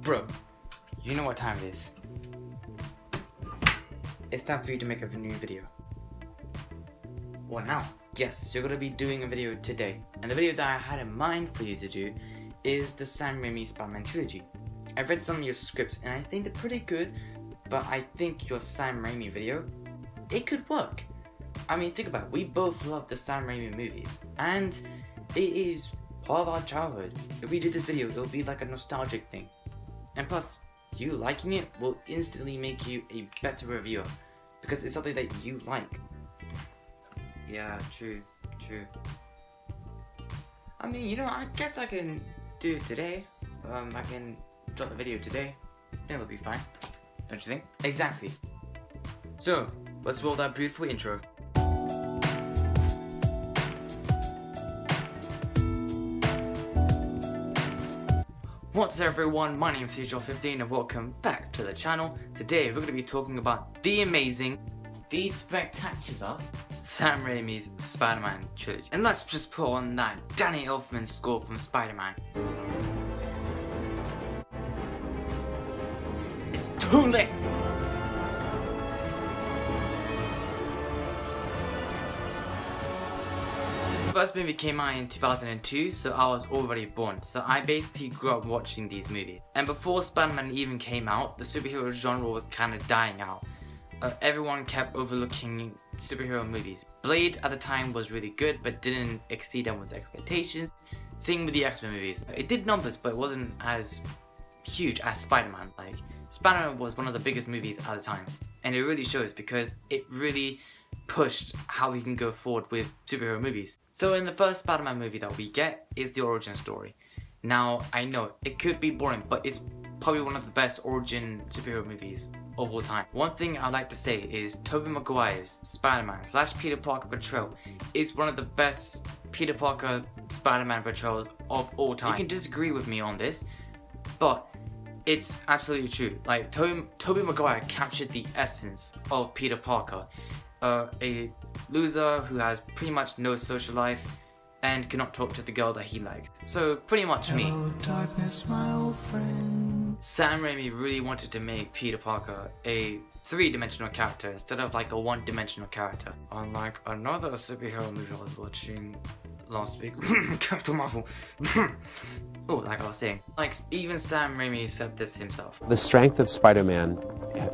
Bro, you know what time it is. It's time for you to make a new video. What now? Yes, you're gonna be doing a video today. And the video that I had in mind for you to do is the Sam Raimi Spider-Man trilogy. I've read some of your scripts and I think they're pretty good, but I think your Sam Raimi video, it could work. I mean, think about it, we both love the Sam Raimi movies, and it is part of our childhood. If we do this video, it'll be like a nostalgic thing. And plus, you liking it will instantly make you a better reviewer, because it's something that you like. Yeah, true. I mean, you know, I guess I can do it today. I can drop the video today. It'll be fine, don't you think? Exactly. So, let's roll that beautiful intro. What's up everyone, my name is CJ15 and welcome back to the channel. Today we're going to be talking about the amazing, the spectacular Sam Raimi's Spider-Man trilogy. And let's just put on that Danny Elfman score from Spider-Man. It's too late! The first movie came out in 2002, so I was already born, so I basically grew up watching these movies. And before Spider-Man even came out, the superhero genre was kind of dying out. Everyone kept overlooking superhero movies. Blade at the time was really good, but didn't exceed anyone's expectations. Same with the X-Men movies. It did numbers, but it wasn't as huge as Spider-Man. Like, Spider-Man was one of the biggest movies at the time. And it really shows because it really pushed how we can go forward with superhero movies. So in the first Spider-Man movie that we get is the origin story. Now, I know it could be boring, but it's probably one of the best origin superhero movies of all time. One thing I'd like to say is Tobey Maguire's Spider-Man / Peter Parker portrayal is one of the best Peter Parker Spider-Man portrayals of all time. You can disagree with me on this, but it's absolutely true. Like, Tobey Maguire captured the essence of Peter Parker. A loser who has pretty much no social life and cannot talk to the girl that he likes. So pretty much me. Hello, darkness, my old friend. Sam Raimi really wanted to make Peter Parker a three-dimensional character instead of like a one-dimensional character. Unlike another superhero movie I was watching last week, Captain Marvel. Oh, like I was saying, like even Sam Raimi said this himself. The strength of Spider-Man,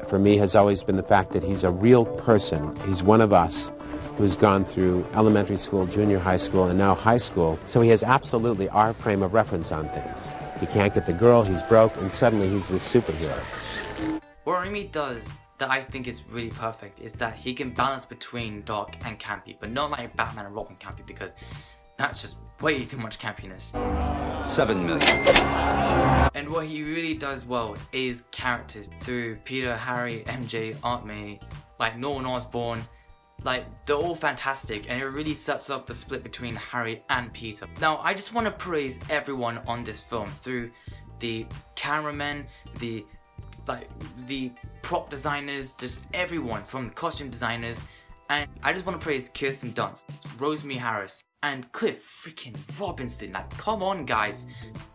for me, has always been the fact that he's a real person. He's one of us who's gone through elementary school, junior high school, and now high school. So he has absolutely our frame of reference on things. He can't get the girl, he's broke, and suddenly he's this superhero. What Raimi does that I think is really perfect is that he can balance between dark and campy, but not like Batman and Robin campy, because that's just way too much campiness. 7 million. And what he really does well is characters through Peter, Harry, MJ, Aunt May, like Norman Osborn. Like, they're all fantastic, and it really sets up the split between Harry and Peter. Now, I just want to praise everyone on this film, through the cameramen, the prop designers, just everyone from costume designers. And I just want to praise Kirsten Dunst, Rosemary Harris, and Cliff freaking Robinson. Like, come on guys.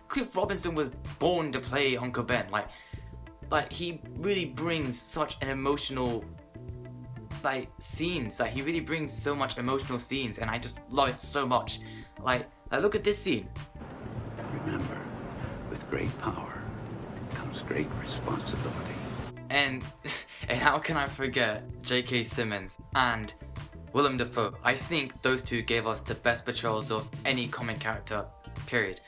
Cliff Robinson was born to play Uncle Ben. Like he really brings such an emotional scenes. Like, he really brings so much emotional scenes, and I just love it so much. Like look at this scene. Remember, with great power comes great responsibility. And how can I forget J.K. Simmons and Willem Dafoe? I think those two gave us the best portrayals of any comic character, period.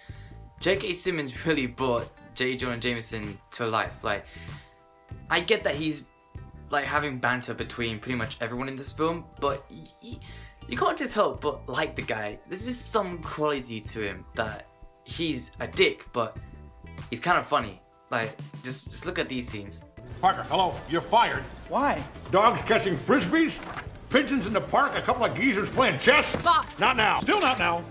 J.K. Simmons really brought J. Jonah Jameson to life. Like, I get that he's like having banter between pretty much everyone in this film, but you can't just help but like the guy. There's just some quality to him that he's a dick, but he's kind of funny. Like, just look at these scenes. Parker, hello, you're fired. Why? Dogs catching frisbees, pigeons in the park, a couple of geezers playing chess. Boss! Not now. Still not now.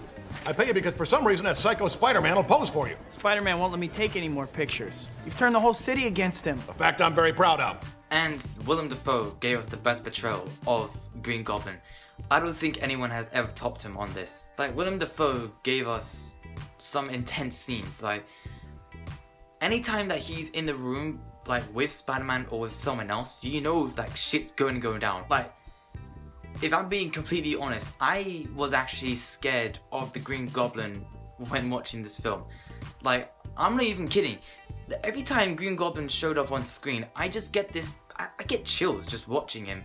I pay you because for some reason that psycho Spider-Man will pose for you. Spider-Man won't let me take any more pictures. You've turned the whole city against him. A fact I'm very proud of. And Willem Dafoe gave us the best portrayal of Green Goblin. I don't think anyone has ever topped him on this. Like, Willem Dafoe gave us some intense scenes, like, anytime that he's in the room, like with Spider-Man or with someone else, you know like shit's going to go down. Like, if I'm being completely honest, I was actually scared of the Green Goblin when watching this film. Like, I'm not even kidding. Every time Green Goblin showed up on screen, I just get this, I get chills just watching him.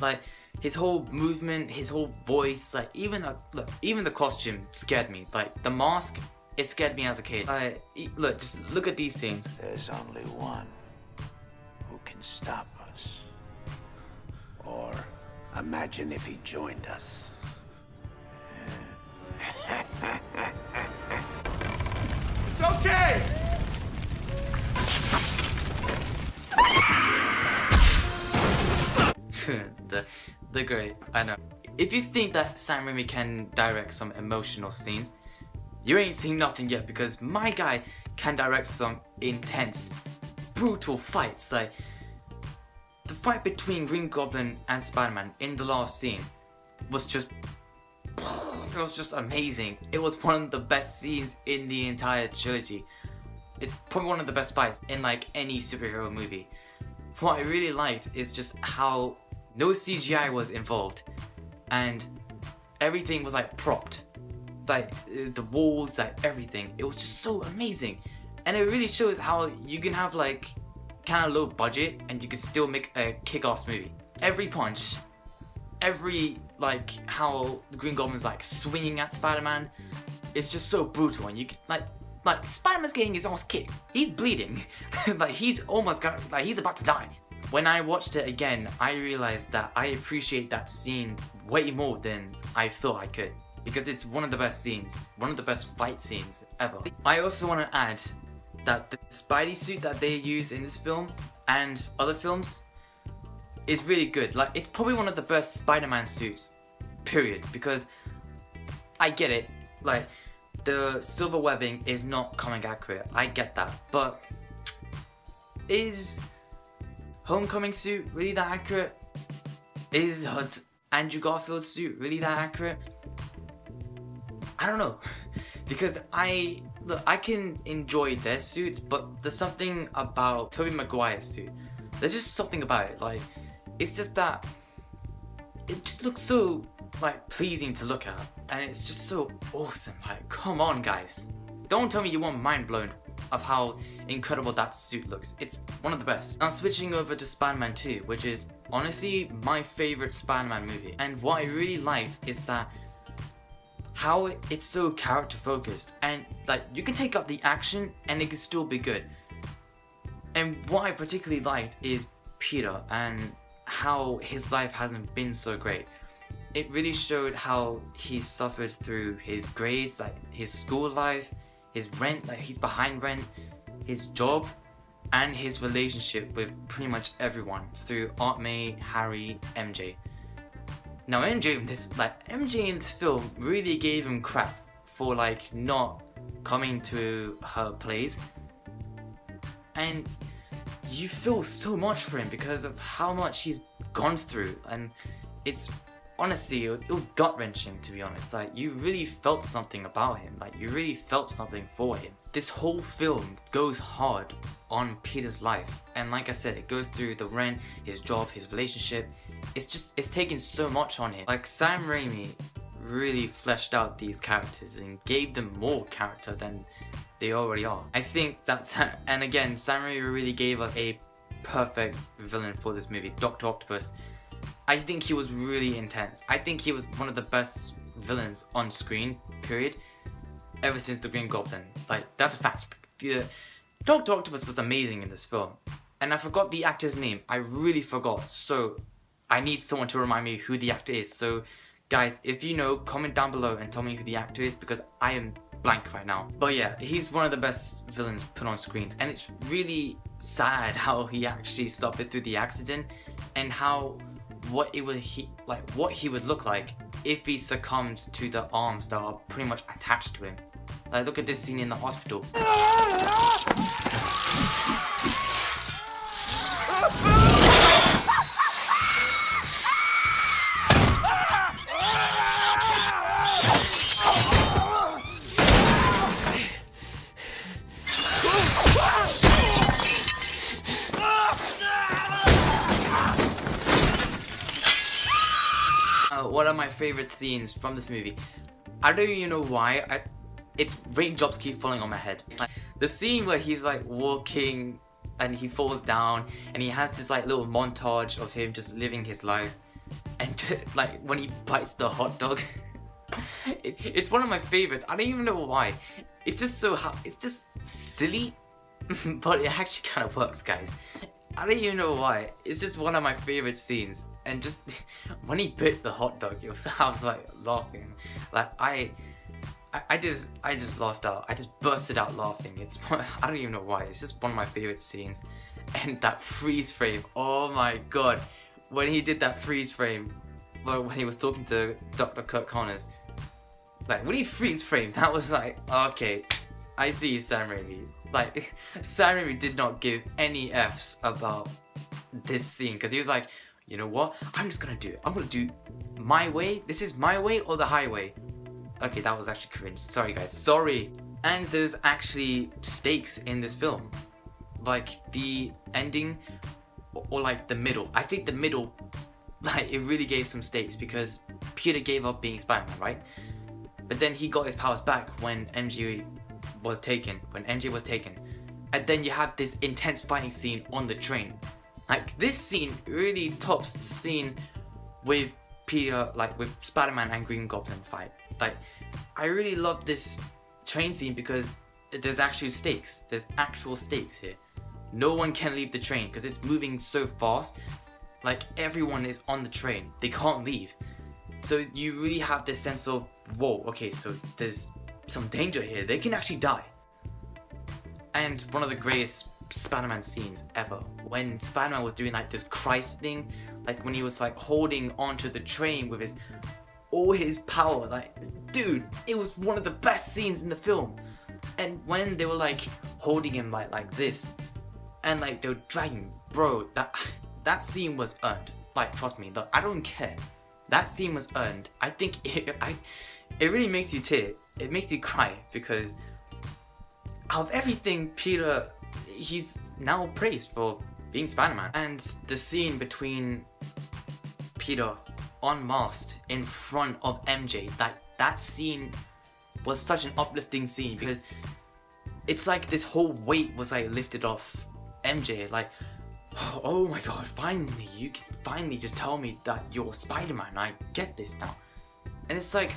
Like, his whole movement, his whole voice, like even the costume scared me. Like the mask, it scared me as a kid. Look, just look at these scenes. There's only one who can stop us. Or imagine if he joined us. It's okay! They're great, I know. If you think that Sam Raimi can direct some emotional scenes, you ain't seen nothing yet, because my guy can direct some intense, brutal fights. Like, the fight between Green Goblin and Spider-Man in the last scene was just... it was just amazing. It was one of the best scenes in the entire trilogy. It's probably one of the best fights in like any superhero movie. What I really liked is just how no CGI was involved and everything was like propped. Like the walls, like everything. It was just so amazing. And it really shows how you can have like kind of low budget and you can still make a kick-ass movie. Every punch, every like how the Green Goblin's like swinging at Spider-Man, it's just so brutal, and you can like Spider-Man's getting his ass kicked. He's bleeding. Like he's almost got, like he's about to die. When I watched it again, I realized that I appreciate that scene way more than I thought I could, because it's one of the best scenes, one of the best fight scenes ever. I also want to add that the Spidey suit that they use in this film and other films is really good. Like, it's probably one of the best Spider-Man suits, period, because I get it, like the silver webbing is not comic accurate, I get that, but is Homecoming suit really that accurate? Is Andrew Garfield's suit really that accurate? I don't know, because I can enjoy their suits, but there's something about Tobey Maguire's suit. There's just something about it, like, it's just that it just looks so like pleasing to look at, and it's just so awesome. Like, come on guys, don't tell me you weren't mind blown of how incredible that suit looks. It's one of the best. Now switching over to Spider-Man 2, which is honestly my favorite Spider-Man movie, and what I really liked is that how it's so character focused, and like you can take up the action and it can still be good. And what I particularly liked is Peter and how his life hasn't been so great. It really showed how he suffered through his grades, like his school life, his rent, like he's behind rent, his job, and his relationship with pretty much everyone through Aunt May, Harry, MJ. Now MJ in this film really gave him crap for like not coming to her plays, and you feel so much for him because of how much he's gone through, and it's honestly, it was gut-wrenching, to be honest. Like, you really felt something about him, like you really felt something for him. This whole film goes hard on Peter's life, and like I said, it goes through the rent, his job, his relationship. It's taken so much on him. Like, Sam Raimi really fleshed out these characters and gave them more character than they already are. I think that's, and again, Sam Raimi really gave us a perfect villain for this movie, Dr. Octopus. I think he was really intense. I think he was one of the best villains on screen, period, ever since the Green Goblin. Like, that's a fact. Dr. Octopus was amazing in this film. And I forgot the actor's name. I really forgot. So, I need someone to remind me who the actor is. So, guys, if you know, comment down below and tell me who the actor is, because I am blank right now. But yeah, he's one of the best villains put on screen. And it's really sad how he actually suffered through the accident, and how what he would look like if he succumbed to the arms that are pretty much attached to him. Like, look at this scene in the hospital. one of my favorite scenes from this movie. I don't even know why. It's raindrops keep falling on my head. Like, the scene where he's like walking and he falls down and he has this like little montage of him just living his life, and like when he bites the hot dog. It's one of my favorites. I don't even know why. It's just it's just silly, but it actually kind of works, guys. I don't even know why. It's just one of my favorite scenes. And just when he bit the hot dog, I was like laughing. Like I just laughed out. I just bursted out laughing. I don't even know why. It's just one of my favorite scenes. And that freeze frame. Oh my god. When he did that freeze frame, well, when he was talking to Dr. Kirk Connors, like when he freeze framed, that was like, okay, I see you, Sam Raimi. Like, Sam Raimi did not give any F's about this scene, because he was like, you know what, I'm just gonna do it. I'm gonna do my way. This is my way or the highway. Okay, that was actually cringe. Sorry guys, sorry. And there's actually stakes in this film. Like the ending or like the middle. I think the middle, like it really gave some stakes because Peter gave up being Spider-Man, right? But then he got his powers back when MJ was taken. And then you have this intense fighting scene on the train. Like this scene really tops the scene with Peter, like with Spider-Man and Green Goblin fight. Like I really love this train scene because there's actual stakes. There's actual stakes here. No one can leave the train because it's moving so fast. Like everyone is on the train. They can't leave. So you really have this sense of, whoa, okay, so there's some danger here. They can actually die. And one of the greatest Spider-Man scenes ever, when Spider-Man was doing like this Christ thing, like when he was like holding onto the train with all his power, like dude, it was one of the best scenes in the film. And when they were like holding him like this, and like they were dragging, bro, that scene was earned. Like trust me, I don't care. That scene was earned. I think it really makes you tear. It makes you cry because out of everything, Peter, he's now praised for being Spider-Man. And the scene between Peter unmasked in front of MJ, that scene was such an uplifting scene because it's like this whole weight was like lifted off MJ. Like, oh my god, finally, you can finally just tell me that you're Spider-Man. I get this now. And it's like,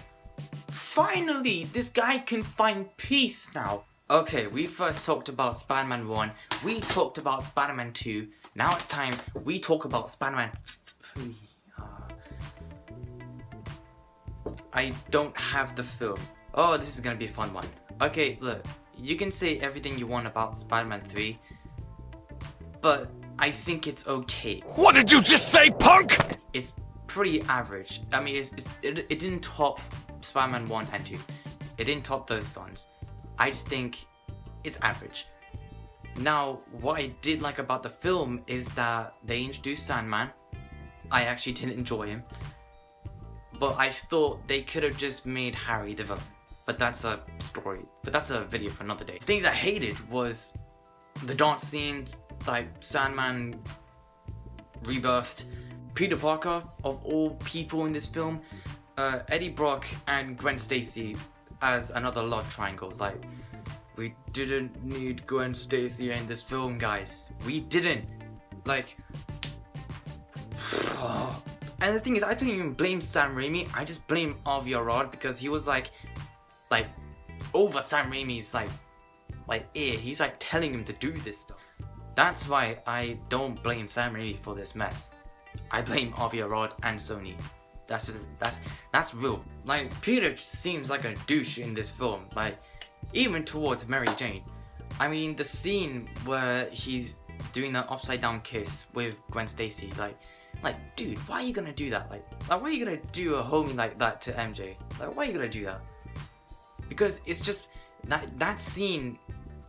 finally, this guy can find peace now. Okay, we first talked about Spider-Man 1, we talked about Spider-Man 2, now it's time we talk about Spider-Man 3. I don't have the film. Oh, this is gonna be a fun one. Okay, look, you can say everything you want about Spider-Man 3, but I think it's okay. What did you just say, punk? It's pretty average. I mean, it didn't top Spider-Man 1 and 2. It didn't top those ones. I just think it's average. Now, what I did like about the film is that they introduced Sandman. I actually didn't enjoy him. But I thought they could have just made Harry the villain. But that's a story. But that's a video for another day. The things I hated was the dance scenes, like Sandman rebirthed, Peter Parker, of all people in this film, Eddie Brock and Gwen Stacy as another love triangle. Like, we didn't need Gwen Stacy in this film, guys. We didn't. Like, and the thing is, I don't even blame Sam Raimi. I just blame Avi Arad because he was like over Sam Raimi's like ear. He's like telling him to do this stuff. That's why I don't blame Sam Raimi for this mess. I blame Avi Arad and Sony. That's real. Like, Peter seems like a douche in this film. Like, even towards Mary Jane. I mean, the scene where he's doing that upside down kiss with Gwen Stacy. Like, dude, why are you gonna do that? Like, why are you gonna do a homie like that to MJ? Like, why are you gonna do that? Because it's just that scene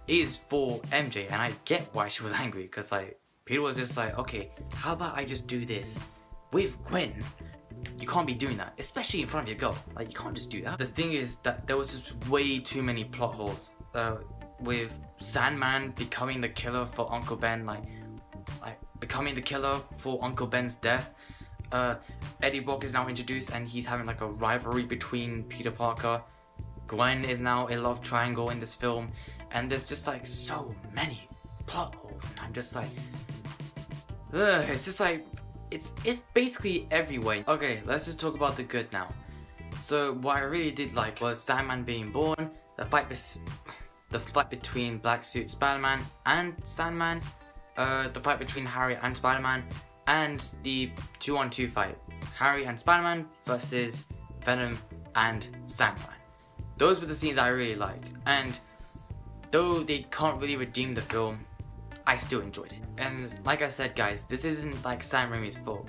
is for MJ, and I get why she was angry. Because like, Peter was just like, okay, how about I just do this with Gwen? You can't be doing that, especially in front of your girl. Like, you can't just do that. The thing is that there was just way too many plot holes with Sandman becoming the killer for Uncle Ben, like becoming the killer for Uncle Ben's death. Eddie Brock is now introduced and he's having like a rivalry between Peter Parker. Gwen is now a love triangle in this film, and there's just like so many plot holes, and I'm just like, ugh, it's just like, it's basically everywhere. Okay, let's just talk about the good now. So what I really did like was Sandman being born, the fight between Black Suit Spider-Man and Sandman, the fight between Harry and Spider-Man, and the 2-on-2 fight, Harry and Spider-Man versus Venom and Sandman. Those were the scenes I really liked, and though they can't really redeem the film, I still enjoyed it. And like I said guys, this isn't like Sam Raimi's fault.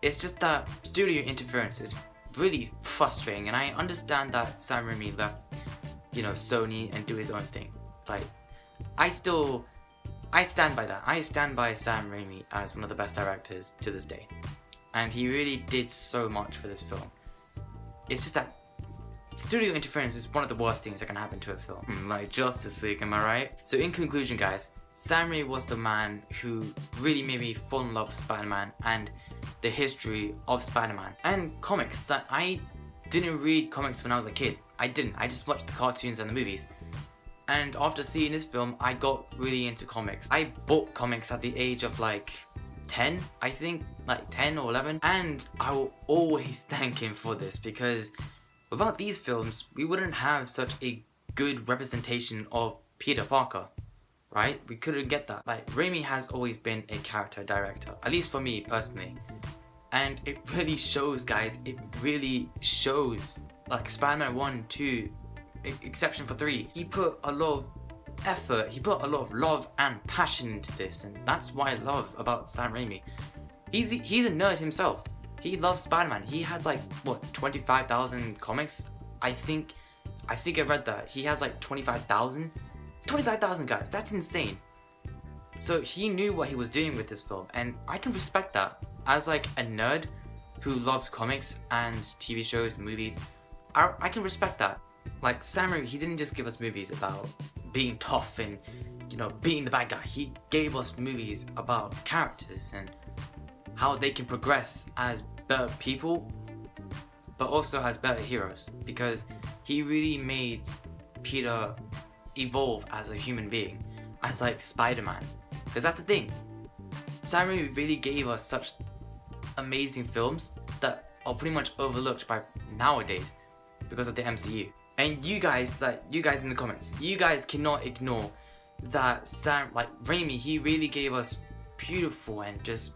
It's just that studio interference is really frustrating, and I understand that Sam Raimi left, you know, Sony and do his own thing. Like, I stand by that. I stand by Sam Raimi as one of the best directors to this day. And he really did so much for this film. It's just that studio interference is one of the worst things that can happen to a film. Like Justice League, am I right? So in conclusion guys, Sam Raimi was the man who really made me fall in love with Spider-Man and the history of Spider-Man. And comics. That I didn't read comics when I was a kid. I didn't. I just watched the cartoons and the movies. And after seeing this film, I got really into comics. I bought comics at the age of like 10, I think, like 10 or 11. And I will always thank him for this, because without these films, we wouldn't have such a good representation of Peter Parker, right? We couldn't get that. Like, Raimi has always been a character director, at least for me personally. And it really shows, guys, it really shows. Like Spider-Man 1, 2, exception for 3, he put a lot of effort, he put a lot of love and passion into this, and that's what I love about Sam Raimi. He's a nerd himself. He loves Spider-Man. He has like, what, 25,000 comics? I think I read that. He has like 25,000? 25,000 guys, that's insane. So he knew what he was doing with this film, and I can respect that. As like a nerd who loves comics and TV shows, movies, I can respect that. Like Sam Raimi, he didn't just give us movies about being tough and, you know, being the bad guy. He gave us movies about characters and how they can progress as better people, but also as better heroes, because he really made Peter evolve as a human being, as like Spider-Man. Because that's the thing, Sam Raimi really gave us such amazing films that are pretty much overlooked by nowadays because of the MCU. And you guys in the comments, you guys cannot ignore that Raimi, he really gave us beautiful and just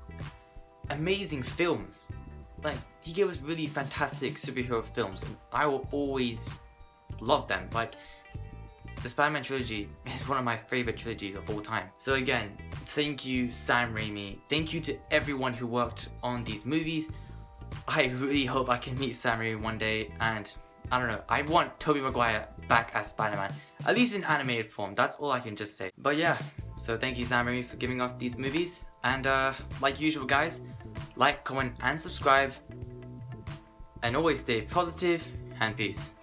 amazing films. Like, he gave us really fantastic superhero films, and I will always love them. Like, the Spider-Man trilogy is one of my favorite trilogies of all time. So again, thank you Sam Raimi. Thank you to everyone who worked on these movies. I really hope I can meet Sam Raimi one day, and I don't know, I want Tobey Maguire back as Spider-Man, at least in animated form. That's all I can just say. But yeah, so thank you Sam Raimi for giving us these movies, and like usual guys, like, comment and subscribe, and always stay positive, and peace.